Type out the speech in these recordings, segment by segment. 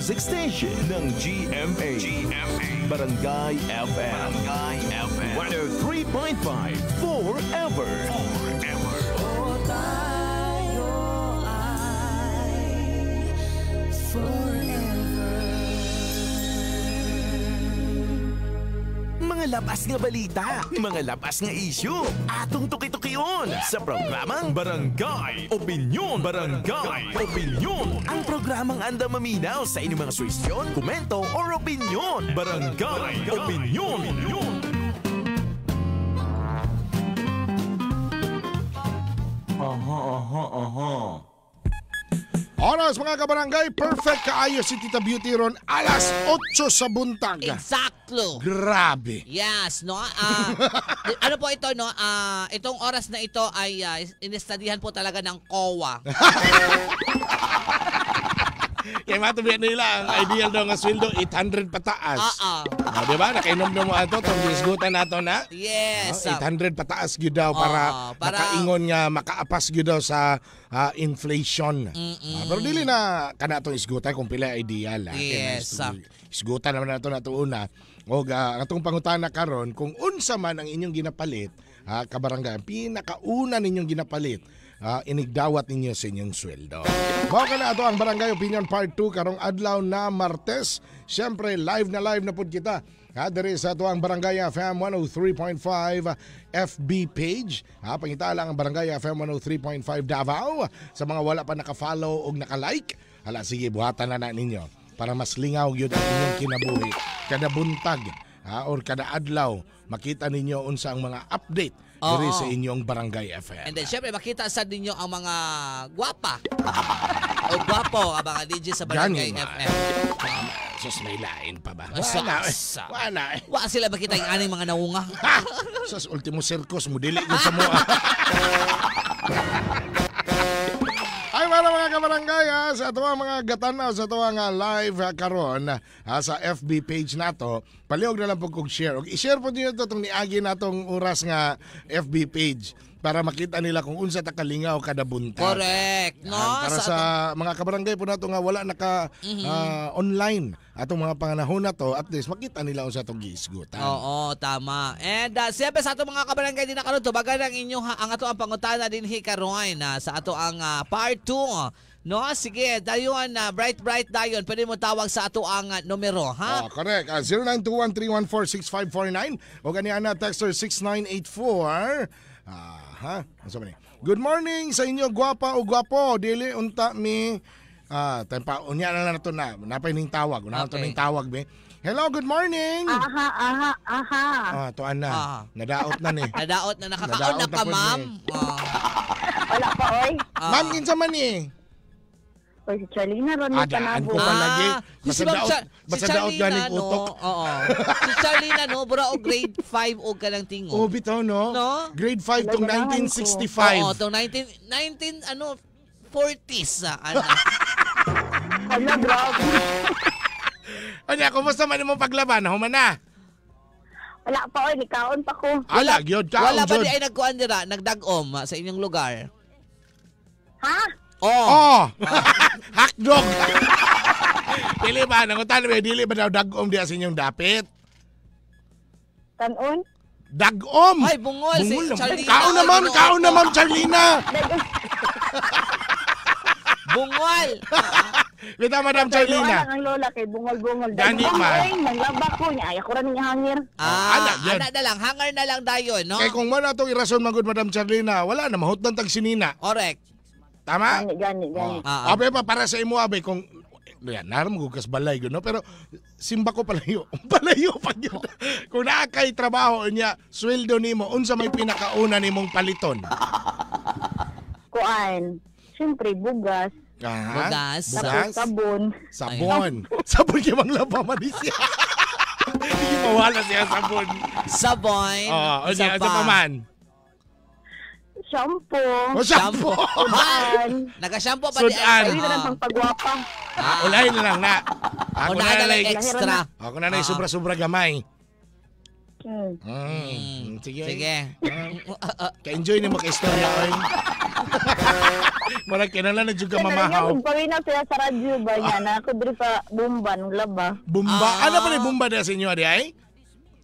Music Station ng GMA. Barangay FM. 103.5 Forever. Mga labas nga balita, mga labas nga isyu, atong tuki-tukion sa programang Barangay Opinyon. Barangay Opinyon. Ang programang anda maminaw sa inyong mga suwestyon, komento, or opinyon. Barangay Opinyon. Oras mga kabarangay, perfect kaayo si Tita Beauty ron alas 8 sa buntag. Exactly. Grabe. Yes, no? Ano po ito, no? Itong oras na ito ay inistadihan po talaga ng COA. Kaya matubihan nila ang ideal daw nga sweldo 800 pataas. Diba? Nakainom na mo ato, itong disgutan nato na. Yes. 800 pataas gyud daw para makaingon nga makaapas gyud daw sa inflation. Pero dili na kana itong isgutan kung pila ideal. Yes. Isgutan naman nato na ito una. O atong pangutana karon kung unsa man ang inyong ginapalit, kabarangay, pinakauna ninyong ginapalit, inigdawat ninyo sa inyong sweldo. Mao kana ato ang Barangay Opinion Part 2 karong adlaw na Martes. Siyempre live na pud kita. Diri sa ato ang Barangay FM 103.5 FB page. Pangita lang ang Barangay FM 103.5 Davao. Sa mga wala pa naka-follow o naka-like, sige buhatan na ninyo para mas lingaw gyud ang inyong kinabuhi kada buntag or kada adlaw. Makita ninyo unsa ang mga update diri sa inyong Barangay FM. And then syempre makita sa ninyo ang mga gwapa o gwapo ang mga DJ sa Barangay FM. Sus, may lain pa ba? Wa sila makita yung aning mga naunga. Sus, ultimo circus mo dili yung sa mua. Ay mga kabarangay, sa ito mga gatanaw, sa ito live karon sa FB page nato, paliog na lang po kong share. I-share po niyo ito itong niagi natong oras nga FB page para makita nila kung unsa ta kalingaw kada buntag. Correct. No? Para sa mga kabarangay po nato nga wala naka online atong mga panganahon na to, at least makita nila unsa itong giisgutan. Oo, tama. And siyempre sa atong mga kabarangay din na karon, tubagan ang inyong ang ato ang pangutana din karon sa ato ang part 2. No, sige, dayon bright dayon. Pwede mo tawag sa ato ang numero, ha? Correct. 0921-314-6549 o ganyan texter 6984. Good morning sa inyo, gwapa o gwapo. Dili unta mi tempa unya na nato na. Napay ning tawag. Una nato ning tawag be. Hello, good morning. To ana. Nadaot na ni. Nadaot na nakakaon na ka, ma'am. Wala pa oy. Ma'am kinsa man ni? Oy, si Charlina ron ni Kanabo. Basta daot ganing utok. Oo. Si Charlina no, bura og grade 5 og kanang tingo. Oh, bitaw no? Grade 5 tong 1965. Oo, tong 19 40s Hala, grabe. Anya, kumusta man imong paglaban? Human na? Wala pa oy, likaon pa ko. Ala, gyud ka. Wala ba di ay nagkuan dira, nagdagom sa inyong lugar? Ha? Hakdog. Dili ba nangutan ba dili ba daw dagom diya sa inyong dapit? Kanon? Dagom. Ay, bungol si Charlina. Kaon naman Charlina. Bungol. Bita Madam Charlina. Ang lola kay bungol-bungol. Gani man. Nanglaba ko niya. Ay, ako rin niya hangir. Ana na lang. Hangar na lang dayon, no? Kay kung man atong irason magud Madam Charlina, wala na mahot ng tag sinina. Correct. Tama? Gani. Abe pa para sa imo abe kung naram ko kas balay gud no, pero simba ko palayo. Palayo pa gyud. Kung naa kay trabaho niya, sweldo nimo unsa may pinakauna nimong paliton? Kuan. Siyempre bugas. Bugas. Sabon. Sabon kay manglaba man siya. Hindi mawala siya sabon. Sabon. Ano pa man? Shampoo. Shampoo. Naka-shampoo pa di Sudan. Ay, na lang pagpagwapa. Ulay na lang na. Ako na lang extra. Ako na lang sobra-sobra gamay. Sige. Sige. Ka-enjoy ni mo ka-istorya oy. Marag kinala na jud ka mamahaw. Kaya pawinaw siya sa radyo ba niya na ako diri pa bomba ng laba. Bumba. Ano pa ni bumba na sa inyo di ay?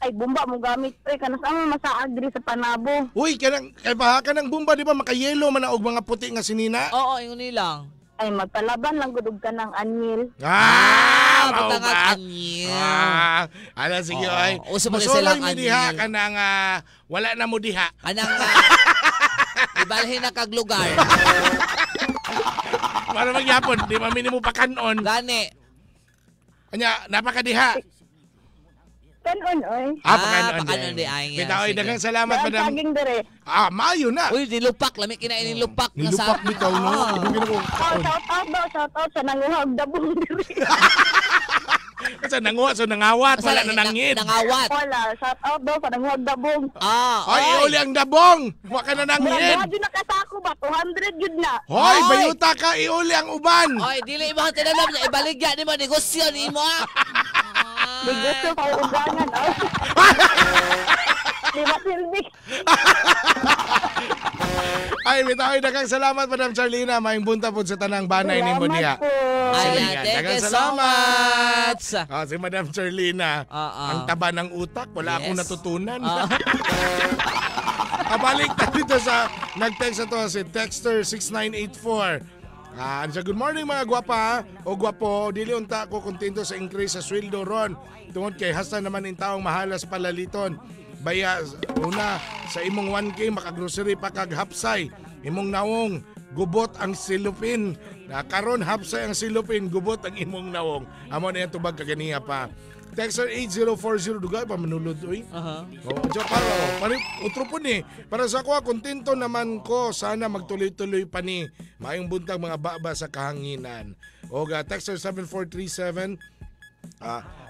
Ay bomba mo gamit kanas amo masaag diri sa panabo. Uy, kanang kay bahaka ng bumba di ba makayelo man na og mga puti nga sinina? Oo, yung nilang. Ay magpalaban lang gud og kanang anyil. Mao butangan ba? anyil. Ala sige Oo. ay. Uso pa rin Musulay silang mi diha anyil. kanang wala na mo diha. Anang ibalhin na kag lugar. Para magyapon, di mamini mo pakanon. Gani. Anya, napakadiha. Kanon oy. Pakanon di ay. Bitaw ay Sige. daghang salamat Kaya madam. saging diri. Mayo na. Uy, dilupak. Lami kinain ni lupak. na Nilupak sa- bitaw no. Oo. Ibig ko. Shout out sa nanguhag dabong diri. Kasi nanguha so nangawat, wala na nangid. Nangawat. Wala, shout out daw sa nanguhag dabong. Ay, iuli ang dabong. Wa ka na nangid. Mura jud nakasako ba 200 jud na. Hoy, Ay! bayuta ka, iuli ang uban. Oy, dili mo tinalam niya. Ibaligya ni mo. Negosyo ni mo. Di gusto pa ugangan. Di ba silbi? Ay, bitaw ay daghang salamat Madam Charlina, maayong bunta po sa tanang banay nimo niya. Salamat po. Ayan, Sige, thank daghang you so salamat. much. Si Madam Charlina, ang taba ng utak, wala akong Yes. natutunan. Balik na dito sa nag-text na to si Texter 6984. Good morning mga gwapa o gwapo. Dili unta ko kontento sa increase sa sweldo ron. Tungod kay hasta naman in taong mahalas palaliton. Baya una sa imong 1K makagrocery pa kag hapsay. Imong nawong gubot ang silupin. Karon hapsay ang silupin, gubot ang imong nawong. Amo na yan tubag kaganiya pa. Texter 8040 dugay pa manulod oy. Jo para utro po ni. Para sa ako kontento naman ko sana magtuloy-tuloy pa ni maayong buntag mga baba sa kahanginan. Oga Texter 7437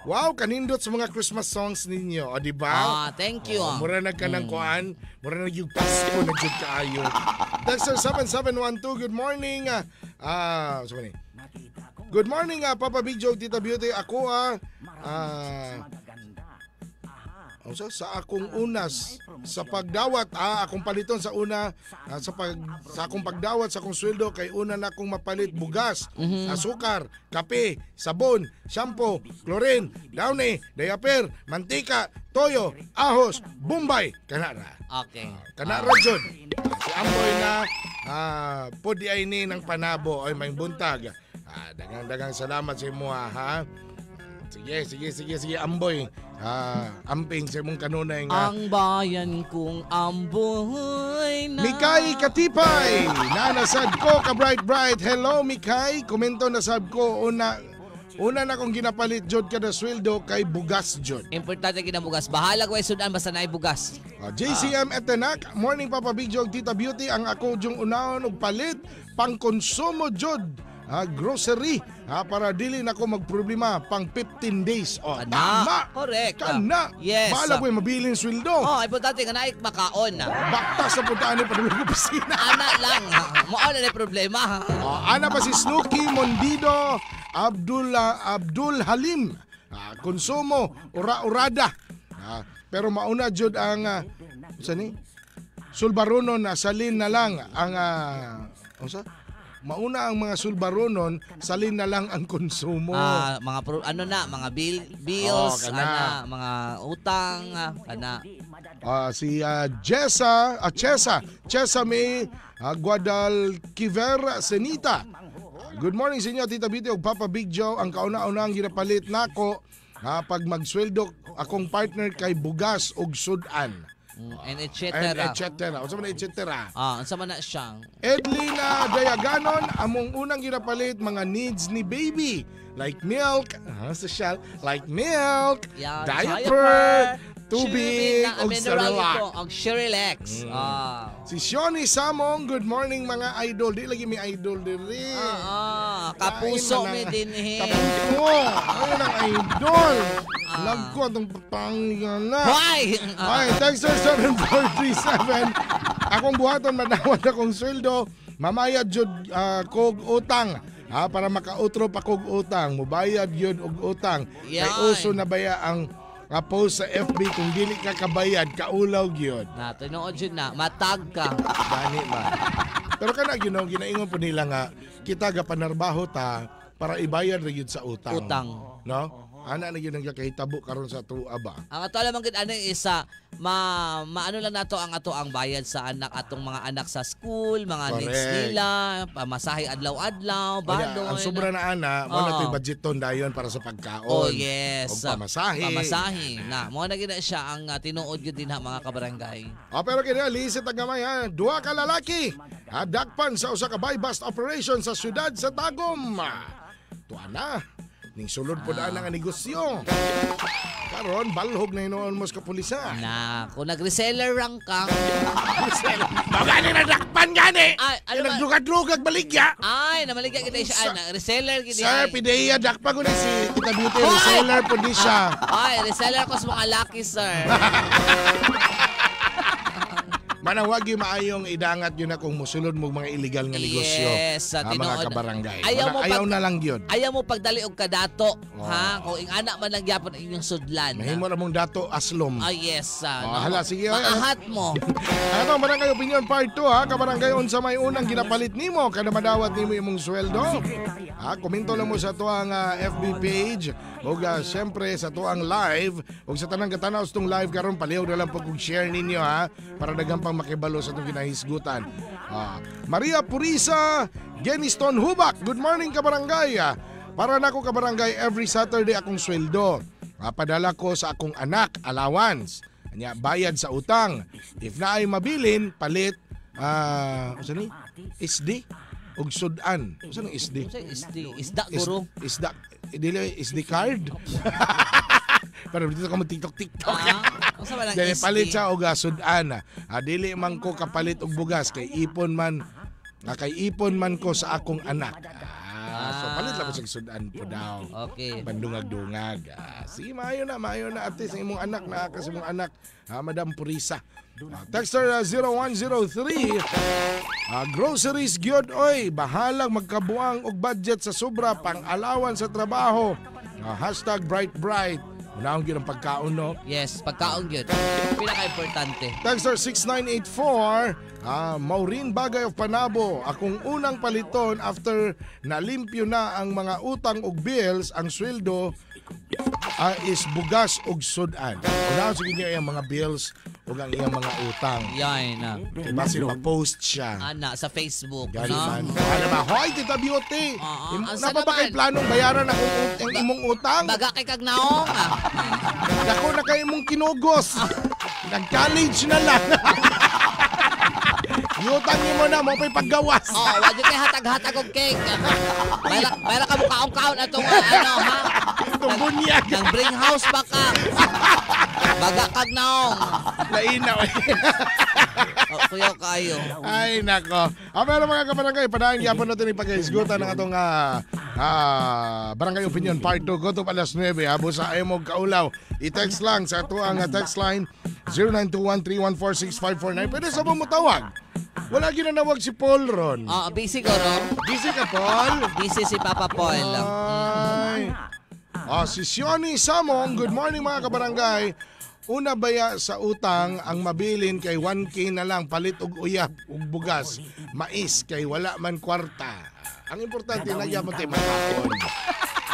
wow, kanindot sa mga Christmas songs ninyo, o di ba? Thank you. Mura na ka ng kuan, mura na yung Pasko na jud kaayo. Texter 7712, good morning. Good morning, Papa Big Joe, Tita Beauty. Ako sa akong unas sa pagdawat akong paliton sa una sa akong pagdawat sa akong sweldo kay una na akong mapalit bugas, asukar, kape, sabon, shampoo, chlorine, downy, diaper, mantika, toyo, ahos, bombay, kanara. Okay. Kanara jud. Si Amboy na pudi ay ni ng panabo ay may buntag. Dagang salamat sa imo ha. Sige Amboy. Amping sa imong kanunay nga. Ang bayan kong Amboy na. Mikay Katipay, nanasad ko ka bright. Hello Mikay, komento na sab ko una na kong ginapalit jud kada sweldo kay bugas jud. Importante kinabugas. Bahala ko ay sudan basta naay bugas. JCM Etenak, morning Papa Big Jog, Tita Beauty, ang ako jung unahon og palit pang konsumo jud. Grocery para dili na ko magproblema pang 15 days. Tama. Correct. Kana. Yes. Bahala ko mabiling sweldo. Importante ka naik makaon. Baktas sa puntaan ni padulong opisina. Ana lang. Mao na problema. Ana pa si Snooki Mondido, Abdul Halim. Konsumo, urada. Pero mauna jud ang sulbaronon na salin na lang ang mauna ang mga sulbaronon, salin na lang ang konsumo. Mga bills, mga utang, si Chesa May Guadalquiver Senita. Good morning sa inyo, Tita Beauty ug Papa Big Joe. Ang kauna-una ang ginapalit nako pag magsweldo akong partner kay bugas ug sudan. And et cetera. Unsa man et cetera? Unsa man na siyang. Edlina Dayaganon, among unang ginapalit mga needs ni baby. Like milk, like milk, diaper, tubig, o Cerelac. Si Shoni Samong, good morning mga idol. Di lagi may idol diri. Kapuso mi din Kapuso. Ayun ang idol. Love ko itong papangigan na. Hoy! Texter 7437. Akong buhaton manawad akong sweldo. Mamayad jud kog utang. Para makautro pa kog utang. Mubayad yun og utang. Kay uso na baya ang nga post sa FB kung dili ka kabayad, kaulaw gyud. Na tinuod yun na, matag ka. Gani ba? Pero kana gyud ginaingon po nila nga kita ga panarbaho ta para ibayad ra gyud sa utang. Utang. No? Ana na gyud ang kahitabo karon sa tuwa ba. Ang ato alam gid ano isa maano lang nato ang ato ang bayad sa anak atong mga anak sa school, mga Correct. needs nila, pamasahe adlaw-adlaw, baloy. Ang sobra na ana, mo na to'y budgeton dayon para sa Oh pagkaon. yes. O pamasahe. Pamasahe. Na mo na gid siya ang tinuod gyud din ha mga kabarangay. Pero kini lisit ang gamay ha. Duha ka lalaki. Dakpan sa usa ka buy-bust operation sa syudad sa Tagum. Tuwa na. Ning sulod po daan ang negosyo. Karon balhog na inoon mo sa kapulisan. Na kung nag-reseller rank ka, Bagani na dakpan gani. Ay, ano ba? Nagdugag-dugag baligya. ay namaligya gid siya ana, reseller gid. Sir, pideya dakpa ko ni si Tita Beauty. Reseller po di siya. Ay, reseller ko sa mga lucky, sir. Manawagi maayong idangat yun na kung musulod mo mga illegal nga negosyo. Yes, sa mga tinuod. kabarangay. Ayaw Na lang yun. Ayaw mo pagdali og kadato, ha? Kung ing anak man lang gyapon ang inyong sudlan. Mahimo na mong dato aslom. Yes, hala, sige. Maahat mo. Ano, Barangay Opinion Part 2 ha. Kabarangay unsa may unang ginapalit nimo kada madawat nimo imong sweldo. Komento lang mo sa tuang FB page ug syempre sa tuang live ug sa tanang katanaw sa tong live karon paliw na lang pag share ninyo ha para daghang pang makibalo sa itong kinahisgutan. Maria Purisa, Geniston Hubak, good morning kabarangay. Para na ako kabarangay, every Saturday akong sweldo. Padala ko sa akong anak, allowance. Anya, bayad sa utang. If na ay mabilin, palit, SD, ug sudan. Saan ang SD? Isda, guro. SD card? Pero dito ka mo TikTok. Sa walang Dili SD. palit siya og sudan. Dili man ko kapalit og bugas kay ipon man ko sa akong anak. So palit lang ko sa sudan po daw. Okay. Bandungag-dungag. Sige, maayo na at least ang imong anak na kasi imong anak, Madam Purisa. Texter 0103 groceries gyud oy, bahalang magkabuang og budget sa sobra pang alawan sa trabaho. #brightbright. Unahon gyud ang pagkaon no. Yes, pagkaon gyud. Pinaka-importante. Texter 6984 Maureen Bagay of Panabo, akong unang paliton after nalimpyo na ang mga utang ug bills, ang sweldo is bugas ug sudan. Unahon sige niya ang mga bills ug ang iyang mga utang. Yan na. Basi mag-post siya. Ana sa Facebook, Gali no? man. Ano ba? Hoy, Tita Beauty! asa Napa ba kay naman? planong bayaran ang imong utang? Baga kay kagnaong. Dako na kay imong kinugos. Nag-college na lang. Yutang niyo mo na, mo pa'y paggawas. Wadyo kay hatag-hatag og cake. Mayra ka mukaon-kaon atong ano ha? Itong bunyag. Nang bring house ba ka? Baga kagnaong. Lainaw. Kuya kayo. Ay, nako. Pero mga kabarangay, padayon yapon natin ipag-isgutan ng atong Barangay Opinion Part 2. Goto alas 9. Busa ay mo kaulaw. I-text lang sa ito ang text line 0921-314-6549. Pwede sa mo tawag. Wala ginanawag si Paul ron. Busy goro. Busy ka, Paul? Busy si Papa Paul. Ay. Si Sioni Samong, good morning mga kabarangay. Una baya sa utang ang mabilin kay 1K na lang palit og uyab ug bugas. Mais kay wala man kwarta. Ang importante na gyapon tay makakon.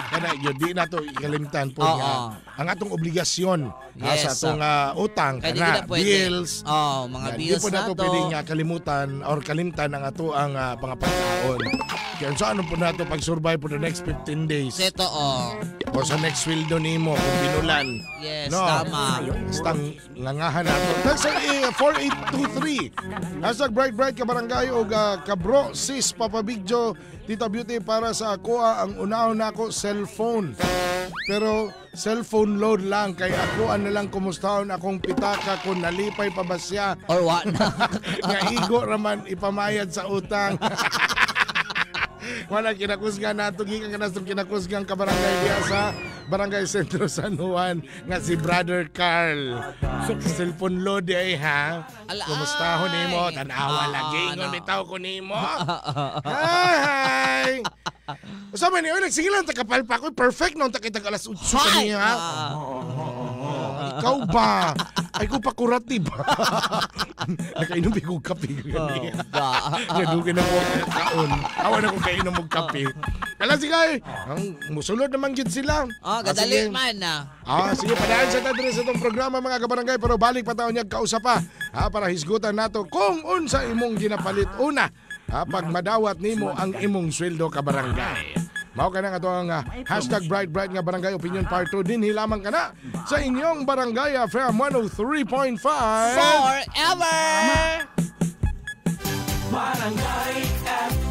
Kana yun, di na to ikalimtan po niya. Ang atong obligasyon Yes, sa atong utang, Kaya di kana, na pwede. bills. Mga Yan, bills di po na na to to. pwedeng kalimutan or kalimtan ang ato ang pangapagkaon. Kaya saan po na to pag-survive for the next 15 days. Seto O sa next sweldo nimo kung binulan. Yes, No. tama. Bastang ngangahan nato. Text 4823. #brightbright kabarangay o kabro sis Papa Bigjo Tita Beauty para sa ako ang unahon nako cellphone. Pero cellphone load lang kay ako na lang kumustahon akong pitaka kung nalipay pa ba siya. Or what? Nga igo raman ipamayad sa utang. Wala kinakusgan nato gikan kanas kinakusgan kabarangay diya sa Barangay Sentro San Juan nga si Brother Carl. Cellphone load ay ha. Kumusta ho nimo? Tanawa lagi ngon bitaw ko nimo. Hi. Usa man ni nagsigilan ta kapalpa ko perfect nung takita alas 8 kaniya ha. ikaw ba? Ay ko pa kurati ba? Nakainom ko kape. Nadugin ako kaon. Awan ako kainom mo kape. Kala sige, ang musulod naman gid sila. Gadali sige. man na. Sige, padaan sa tadres sa itong programa mga kabarangay, pero balik pa taon niya kausa pa para hisgutan nato kung unsa imong ginapalit una pag madawat nimo ang imong sweldo kabarangay. Mao ka na nga ito ang #Bright Bright nga Barangay Opinion Part 2 din hilamang ka na sa inyong Barangay FM 103.5 Forever! Barangay FM